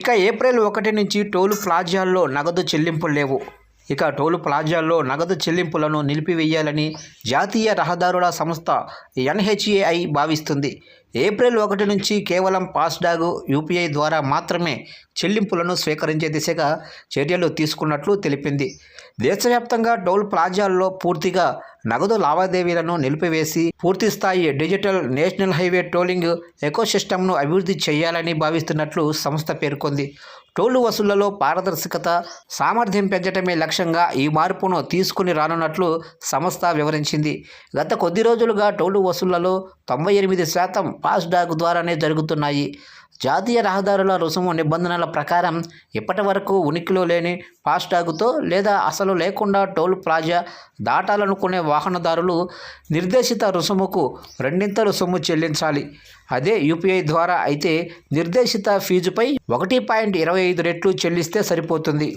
ఇక ఏప్రిల్ 1 నుంచి టోల్ ప్లాజాల్లో నగదు చెల్లింపులు లేవు. ఇక టోల్ ప్లాజాల్లో నగదు చెల్లింపులను నిలిపివేయాలని జాతీయ రహదారుల సంస్థ ఎన్హెచ్ఏఐ భావిస్తుంది. ఏప్రిల్ 1 నుంచి కేవలం ఫాస్టాగ్, యూపీఐ ద్వారా మాత్రమే చెల్లింపులను స్వీకరించే దిశగా చర్యలు తీసుకున్నట్లు తెలిపింది. దేశవ్యాప్తంగా టోల్ ప్లాజాల్లో పూర్తిగా నగదు లావాదేవీలను నిలిపివేసి పూర్తిస్థాయి డిజిటల్ నేషనల్ హైవే టోలింగ్ ఎకోసిస్టమ్ను అభివృద్ధి చేయాలని భావిస్తున్నట్లు సంస్థ పేర్కొంది. టోలు వసూళ్లలో పారదర్శకత, సామర్థ్యం పెంచడమే లక్ష్యంగా ఈ మార్పును తీసుకుని రానున్నట్లు సంస్థ వివరించింది. గత కొద్ది రోజులుగా టోలు వసూళ్లలో 98% ఫాస్టాగ్ ద్వారానే జరుగుతున్నాయి. జాతీయ రహదారుల రుసుము నిబంధనల ప్రకారం ఇప్పటి వరకు ఉనికిలో లేని ఫాస్టాగ్తో లేదా అసలు లేకుండా టోల్ ప్లాజా దాటాలనుకునే వాహనదారులు నిర్దేశిత రుసుముకు రెండింతలు సొమ్ము చెల్లించాలి. అదే యూపీఐ ద్వారా అయితే నిర్దేశిత ఫీజుపై 1.25 రెట్లు చెల్లిస్తే సరిపోతుంది.